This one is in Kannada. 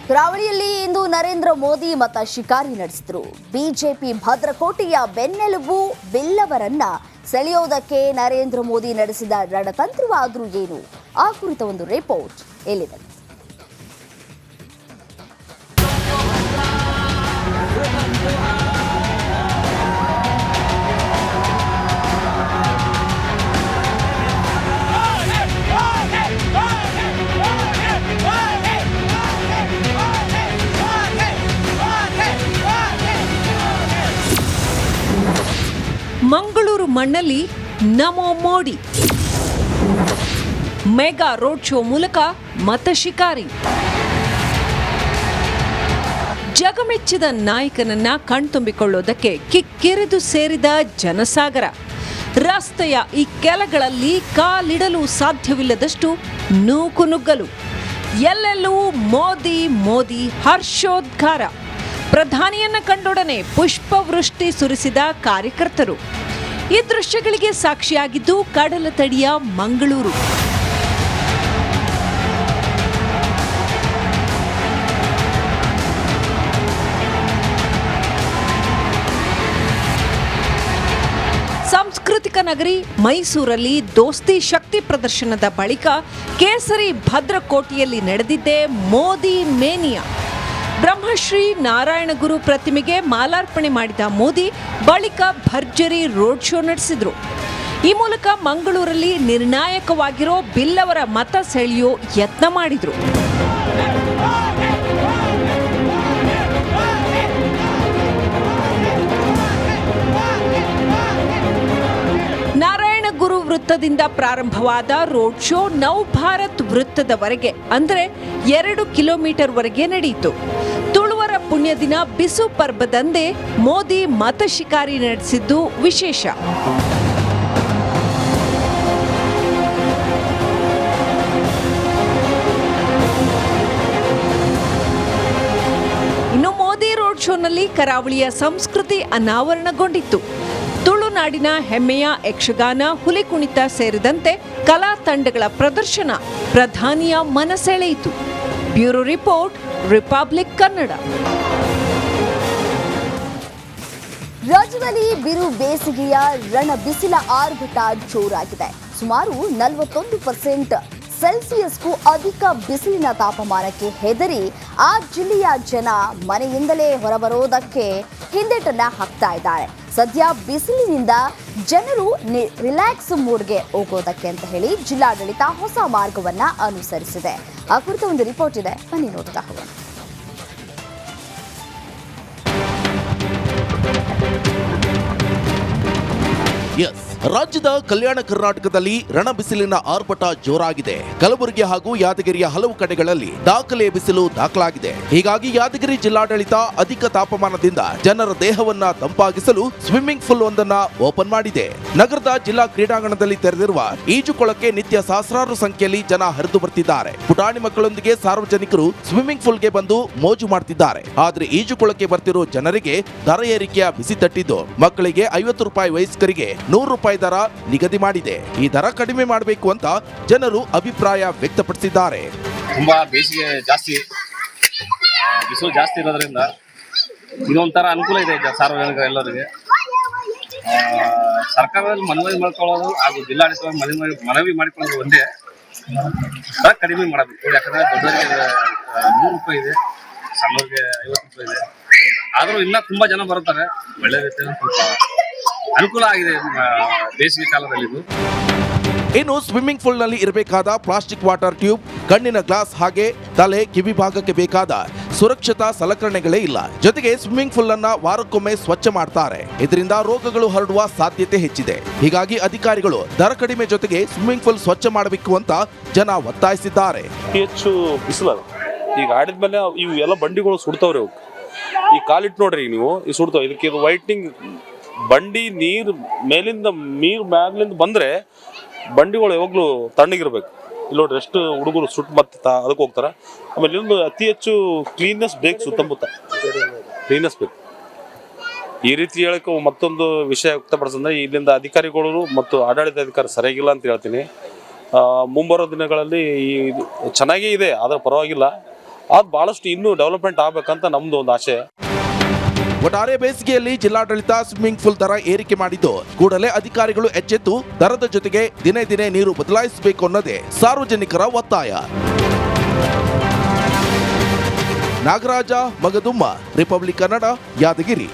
ಕರಾವಳಿಯಲ್ಲಿ ಇಂದು ನರೇಂದ್ರ ಮೋದಿ ಮತ ಶಿಕಾರಿ ನಡೆಸಿದರು. ಬಿಜೆಪಿ ಭದ್ರಕೋಟೆಯ ಬೆನ್ನೆಲುಬು ಬಿಲ್ಲವರನ್ನ ಸೆಳೆಯೋದಕ್ಕೆ ನರೇಂದ್ರ ಮೋದಿ ನಡೆಸಿದ ರಣತಂತ್ರವಾದರೂ ಏನು? ಆ ಕುರಿತ ಒಂದು ರಿಪೋರ್ಟ್ ಇಲ್ಲಿದೆ. ಮಂಗಳೂರು ಮಣ್ಣಲ್ಲಿ ನಮೋ ಮೋಡಿ ಮೆಗಾ ರೋಡ್ ಶೋ ಮೂಲಕ ಮತ ಶಿಕಾರಿ. ಜಗಮೆಚ್ಚಿದ ನಾಯಕನನ್ನ ಕಣ್ತುಂಬಿಕೊಳ್ಳೋದಕ್ಕೆ ಕಿಕ್ಕಿರಿದು ಸೇರಿದ ಜನಸಾಗರ. ರಸ್ತೆಯ ಈ ಕೆಳಗಳಲ್ಲಿ ಕಾಲಿಡಲು ಸಾಧ್ಯವಿಲ್ಲದಷ್ಟು ನೂಕುನುಗ್ಗಲು. ಎಲ್ಲೆಲ್ಲೂ ಮೋದಿ ಮೋದಿ ಹರ್ಷೋದ್ಗಾರ. ಪ್ರಧಾನಿಯನ್ನ ಕಂಡೊಡನೆ ಪುಷ್ಪವೃಷ್ಟಿ ಸುರಿಸಿದ ಕಾರ್ಯಕರ್ತರು. ಈ ದೃಶ್ಯಗಳಿಗೆ ಸಾಕ್ಷಿಯಾಗಿದ್ದು ಕಡಲ ತಡಿಯ ಮಂಗಳೂರು. ಸಾಂಸ್ಕೃತಿಕ ನಗರಿ ಮೈಸೂರಲ್ಲಿ ದೋಸ್ತಿ ಶಕ್ತಿ ಪ್ರದರ್ಶನದ ಬಳಿಕ ಕೇಸರಿ ಭದ್ರಕೋಟೆಯಲ್ಲಿ ನಡೆದಿದ್ದೇ ಮೋದಿ ಮೇನಿಯಾ. ಬ್ರಹ್ಮಶ್ರೀ ನಾರಾಯಣಗುರು ಪ್ರತಿಮೆಗೆ ಮಾಲಾರ್ಪಣೆ ಮಾಡಿದ ಮೋದಿ ಬಳಿಕ ಭರ್ಜರಿ ರೋಡ್ ಶೋ ನಡೆಸಿದ್ರು. ಈ ಮೂಲಕ ಮಂಗಳೂರಲ್ಲಿ ನಿರ್ಣಾಯಕವಾಗಿರೋ ಬಿಲ್ಲವರ ಮತ ಸೆಳೆಯೋ ಯತ್ನ ಮಾಡಿದ್ರು. ನಾರಾಯಣಗುರು ವೃತ್ತದಿಂದ ಪ್ರಾರಂಭವಾದ ರೋಡ್ ಶೋ ನವಭಾರತ್ ವೃತ್ತದವರೆಗೆ ಅಂದರೆ 2 ಕಿಲೋಮೀಟರ್ ವರೆಗೆ ನಡೆಯಿತು. ತುಳುವರ ಪುಣ್ಯ ದಿನ ಬಿಸು ಪರ್ಬದಂದೇ ಮೋದಿ ಮತ ಶಿಕಾರಿ ನಡೆಸಿದ್ದು ವಿಶೇಷ. ಇನ್ನು ಮೋದಿ ರೋಡ್ ಶೋನಲ್ಲಿ ಕರಾವಳಿಯ ಸಂಸ್ಕೃತಿ ಅನಾವರಣಗೊಂಡಿತ್ತು. ತುಳುನಾಡಿನ ಹೆಮ್ಮೆಯ ಯಕ್ಷಗಾನ, ಹುಲಿಕುಣಿತ ಸೇರಿದಂತೆ ಕಲಾ ತಂಡಗಳ ಪ್ರದರ್ಶನ ಪ್ರಧಾನಿಯ ಮನಸೆಳೆಯಿತು. Bureau report, Republic Kannada. ರಾಜ್ಯದಲ್ಲಿ ಬಿರು ಬೇಸಿಗೆಯ ರಣ ಬಿಸಿಲ ಆರ್ಭಟ ಜೋರಾಗಿದೆ. ಸುಮಾರು 41% ಸೆಲ್ಸಿಯಸ್ಗೂ ಅಧಿಕ ಬಿಸಿಲಿನ ತಾಪಮಾನಕ್ಕೆ ಹೆದರಿ ಆ ಜಿಲ್ಲೆಯ ಜನ ಮನೆಯಿಂದಲೇ ಹೊರಬರೋದಕ್ಕೆ ಹಿಂದೇಟನ್ನ ಹಾಕ್ತಾ ಇದ್ದಾರೆ. ಸದ್ಯ ಬಿಸಿಲಿನಿಂದ ಜನರು ರಿಲ್ಯಾಕ್ಸ್ ಮೂಡ್ಗೆ ಹೋಗೋದಕ್ಕೆ ಅಂತ ಹೇಳಿ ಜಿಲ್ಲಾಡಳಿತ ಹೊಸ ಮಾರ್ಗವನ್ನ ಅನುಸರಿಸಿದೆ. ಆ ಕುರಿತ ಒಂದು ರಿಪೋರ್ಟ್ ಇದೆ, ಬನ್ನಿ ನೋಡ್ತಾ ಹೋಗೋಣ. ರಾಜ್ಯದ ಕಲ್ಯಾಣ ಕರ್ನಾಟಕದಲ್ಲಿ ರಣ ಬಿಸಿಲಿನ ಆರ್ಭಟ ಜೋರಾಗಿದೆ. ಕಲಬುರಗಿ ಹಾಗೂ ಯಾದಗಿರಿಯ ಹಲವು ಕಡೆಗಳಲ್ಲಿ ದಾಖಲೆ ಬಿಸಿಲು ದಾಖಲಾಗಿದೆ. ಹೀಗಾಗಿ ಯಾದಗಿರಿ ಜಿಲ್ಲಾಡಳಿತ ಅಧಿಕ ತಾಪಮಾನದಿಂದ ಜನರ ದೇಹವನ್ನ ತಂಪಾಗಿಸಲು ಸ್ವಿಮ್ಮಿಂಗ್ ಪೂಲ್ ಒಂದನ್ನ ಓಪನ್ ಮಾಡಿದೆ. ನಗರದ ಜಿಲ್ಲಾ ಕ್ರೀಡಾಂಗಣದಲ್ಲಿ ತೆರೆದಿರುವ ಈಜುಕೊಳಕ್ಕೆ ನಿತ್ಯ ಸಹಸ್ರಾರು ಸಂಖ್ಯೆಯಲ್ಲಿ ಜನ ಹರಿದು ಬರ್ತಿದ್ದಾರೆ. ಪುಟಾಣಿ ಮಕ್ಕಳೊಂದಿಗೆ ಸಾರ್ವಜನಿಕರು ಸ್ವಿಮ್ಮಿಂಗ್ ಪೂಲ್ಗೆ ಬಂದು ಮೋಜು ಮಾಡ್ತಿದ್ದಾರೆ. ಆದ್ರೆ ಈಜುಕೊಳಕ್ಕೆ ಬರ್ತಿರೋ ಜನರಿಗೆ ದರ ಏರಿಕೆಯ ಬಿಸಿ ತಟ್ಟಿದ್ದು ಮಕ್ಕಳಿಗೆ 50 ರೂಪಾಯಿ, ವಯಸ್ಕರಿಗೆ 100 ರೂಪಾಯಿ ದರ ನಿಗದಿ ಮಾಡಿದೆ. ಈ ದರ ಕಡಿಮೆ ಮಾಡಬೇಕು ಅಂತ ಜನರು ಅಭಿಪ್ರಾಯ ವ್ಯಕ್ತಪಡಿಸಿದ್ದಾರೆ. ತುಂಬಾ ಬೇಸಿಗೆ ಜಾಸ್ತಿ, ಬಿಸಿಲು ಜಾಸ್ತಿ ಇರೋದ್ರಿಂದ ಇದೊಂಥರ ಅನುಕೂಲ ಇದೆ ಸಾರ್ವಜನಿಕ ಎಲ್ಲರಿಗೆ. ಸರ್ಕಾರದಲ್ಲಿ ಮನವಿ ಮಾಡ್ಕೊಳ್ಳೋದು ಹಾಗೂ ಜಿಲ್ಲಾಡಳಿತ ಮನವಿ ಮಾಡಿಕೊಳ್ಳೋದು ಒಂದೇ, ದರ ಕಡಿಮೆ ಮಾಡಬೇಕು. ಯಾಕಂದ್ರೆ ದೊಡ್ಡವರಿಗೆ 100 ರೂಪಾಯಿ ಇದೆ, ಸಣ್ಣವರಿಗೆ 50 ರೂಪಾಯಿ ಇದೆ. ಆದ್ರೂ ಇನ್ನ ತುಂಬಾ ಜನ ಬರುತ್ತಾರೆ. ಒಳ್ಳೆ ರೀತಿಯಲ್ಲಿ ಸ್ವಲ್ಪ ಅನುಕೂಲ ಆಗಿದೆ ಬೇಸಿಗೆ ಕಾಲದಲ್ಲಿ. ಇನ್ನು ಸ್ವಿಮ್ಮಿಂಗ್ ಪೂಲ್ ನಲ್ಲಿ ಇರಬೇಕಾದ ಪ್ಲಾಸ್ಟಿಕ್ ವಾಟರ್ ಟ್ಯೂಬ್, ಕಣ್ಣಿನ ಗ್ಲಾಸ್ ಹಾಗೆ ತಲೆ ಕಿವಿ ಭಾಗಕ್ಕೆ ಬೇಕಾದ ಸುರಕ್ಷತಾ ಸಲಕರಣೆಗಳೇ ಇಲ್ಲ. ಜೊತೆಗೆ ಸ್ವಿಮ್ಮಿಂಗ್ ಪೂಲ್ ಅನ್ನ ವಾರಕ್ಕೊಮ್ಮೆ ಸ್ವಚ್ಛ ಮಾಡ್ತಾರೆ. ಇದರಿಂದ ರೋಗಗಳು ಹರಡುವ ಸಾಧ್ಯತೆ ಹೆಚ್ಚಿದೆ. ಹೀಗಾಗಿ ಅಧಿಕಾರಿಗಳು ದರ ಕಡಿಮೆ ಜೊತೆಗೆ ಸ್ವಿಮ್ಮಿಂಗ್ ಪೂಲ್ ಸ್ವಚ್ಛ ಮಾಡಬೇಕು ಅಂತ ಜನ ಒತ್ತಾಯಿಸಿದ್ದಾರೆ. ಹೆಚ್ಚು ಬಿಸಿಲ ಈಗ ಆಡಿದ್ಮೇಲೆ ಇವು ಎಲ್ಲ ಬಂಡಿಗಳು ಸುಡ್ತಾವ್ರಿ. ಈ ಕಾಲಿಟ್ಟು ನೋಡ್ರಿ ನೀವು, ಈ ಸುಡ್ತಾವ. ಇದಕ್ಕೆ ಇದು ವೈಟ್ನಿಂಗ್ ಬಂಡಿ ನೀರು ಮೇಲಿಂದ ಮ್ಯಾಲಿಂದ ಬಂದ್ರೆ ಬಂಡಿಗಳು ಯಾವಾಗ್ಲೂ ತಣ್ಣಗಿರ್ಬೇಕು. ಇಲ್ಲಿ ನೋಡ್ರಿ ಎಷ್ಟು ಹುಡುಗರು ಸುಟ್ಟು ಮತ್ತೆ ಅದಕ್ಕೆ ಹೋಗ್ತಾರ. ಆಮೇಲೆ ಇನ್ನೊಂದು ಅತಿ ಹೆಚ್ಚು ಕ್ಲೀನ್ನೆಸ್ ಬೇಕು, ಸುತ್ತಮುತ್ತ ಕ್ಲೀನ್ನೆಸ್ ಬೇಕು. ಈ ರೀತಿ ಹೇಳಕ್ಕೆ ಮತ್ತೊಂದು ವಿಷಯ ವ್ಯಕ್ತಪಡಿಸಂದ್ರೆ ಇಲ್ಲಿಂದ ಅಧಿಕಾರಿಗಳು ಮತ್ತು ಆಡಳಿತ ಅಧಿಕಾರಿ ಸರಿಯಾಗಿಲ್ಲ ಅಂತ ಹೇಳ್ತೀನಿ. ಮುಂಬರೋ ದಿನಗಳಲ್ಲಿ ಚೆನ್ನಾಗೇ ಇದೆ, ಆದ್ರೆ ಪರವಾಗಿಲ್ಲ. ಅದು ಬಹಳಷ್ಟು ಇನ್ನೂ ಡೆವಲಪ್ಮೆಂಟ್ ಆಗ್ಬೇಕಂತ ನಮ್ದು ಒಂದು ಆಸೆ. ಒಟ್ಟಾರೆ ಬೇಸಿಗೆಯಲ್ಲಿ ಜಿಲ್ಲಾಡಳಿತ ಸ್ವಿಮ್ಮಿಂಗ್ ಪೂಲ್ ದರ ಏರಿಕೆ ಮಾಡಿದ್ದು ಕೂಡಲೇ ಅಧಿಕಾರಿಗಳು ಎಚ್ಚೆತ್ತು ದರದ ಜೊತೆಗೆ ದಿನೇ ದಿನೇ ನೀರು ಬದಲಾಯಿಸಬೇಕು ಅನ್ನೋದೇ ಸಾರ್ವಜನಿಕರ ಒತ್ತಾಯ. ನಾಗರಾಜ ಮಗದುಮ್ಮ, ರಿಪಬ್ಲಿಕ್ ಕನ್ನಡ, ಯಾದಗಿರಿ.